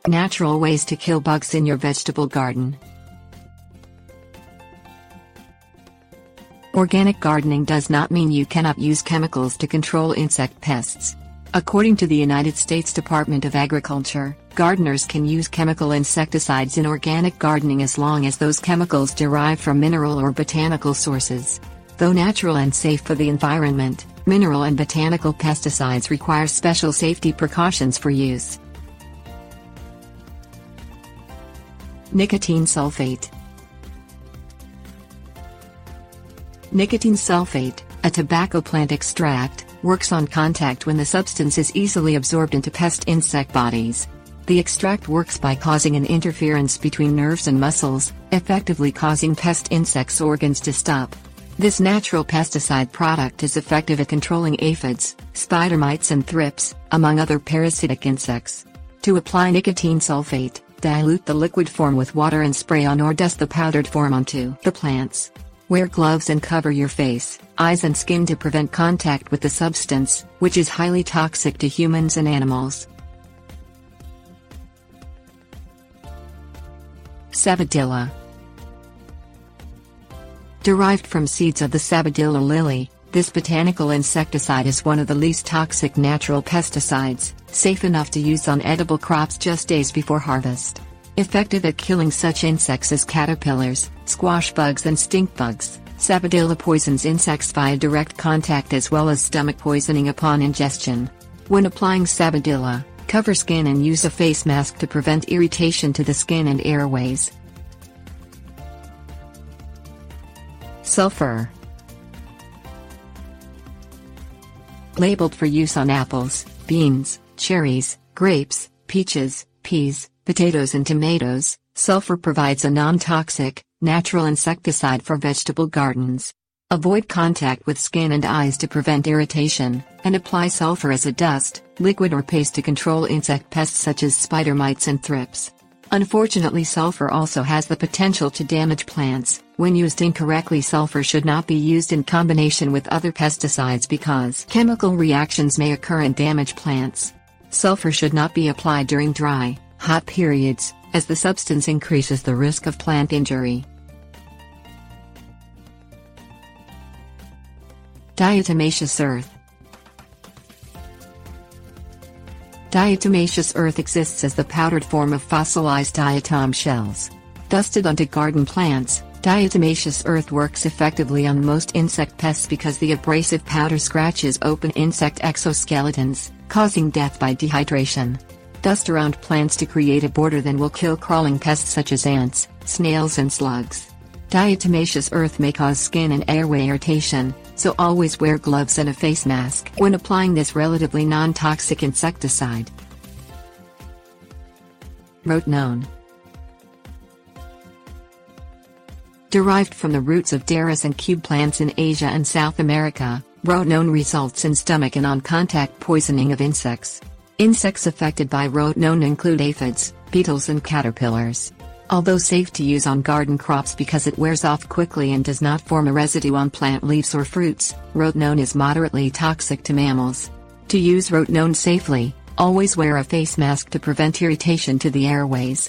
Natural ways to kill bugs in your vegetable garden. Organic gardening does not mean you cannot use chemicals to control insect pests. According to the United States Department of Agriculture, gardeners can use chemical insecticides in organic gardening as long as those chemicals derive from mineral or botanical sources. Though natural and safe for the environment, mineral and botanical pesticides require special safety precautions for use. Nicotine sulfate. Nicotine sulfate, a tobacco plant extract, works on contact when the substance is easily absorbed into pest insect bodies. The extract works by causing an interference between nerves and muscles, effectively causing pest insects' organs to stop. This natural pesticide product is effective at controlling aphids, spider mites and thrips, among other parasitic insects. To apply nicotine sulfate, dilute the liquid form with water and spray on or dust the powdered form onto the plants. Wear gloves and cover your face, eyes and skin to prevent contact with the substance, which is highly toxic to humans and animals. Sabadilla. Derived from seeds of the Sabadilla lily, this botanical insecticide is one of the least toxic natural pesticides, safe enough to use on edible crops just days before harvest. Effective at killing such insects as caterpillars, squash bugs and stink bugs, Sabadilla poisons insects via direct contact as well as stomach poisoning upon ingestion. When applying Sabadilla, cover skin and use a face mask to prevent irritation to the skin and airways. Sulfur. Labeled for use on apples, beans, cherries, grapes, peaches, peas, potatoes and tomatoes, sulfur provides a non-toxic, natural insecticide for vegetable gardens. Avoid contact with skin and eyes to prevent irritation, and apply sulfur as a dust, liquid or paste to control insect pests such as spider mites and thrips. Unfortunately, sulfur also has the potential to damage plants. When used incorrectly, sulfur should not be used in combination with other pesticides because chemical reactions may occur and damage plants. Sulfur should not be applied during dry, hot periods, as the substance increases the risk of plant injury. Diatomaceous earth. Diatomaceous earth exists as the powdered form of fossilized diatom shells. Dusted onto garden plants, diatomaceous earth works effectively on most insect pests because the abrasive powder scratches open insect exoskeletons, causing death by dehydration. Dust around plants to create a border then will kill crawling pests such as ants, snails and slugs. Diatomaceous earth may cause skin and airway irritation, so always wear gloves and a face mask when applying this relatively non-toxic insecticide. Rotenone. Derived from the roots of Daris and cube plants in Asia and South America, rotenone results in stomach and on-contact poisoning of insects. Insects affected by rotenone include aphids, beetles and caterpillars. Although safe to use on garden crops because it wears off quickly and does not form a residue on plant leaves or fruits, rotenone is moderately toxic to mammals. To use rotenone safely, always wear a face mask to prevent irritation to the airways.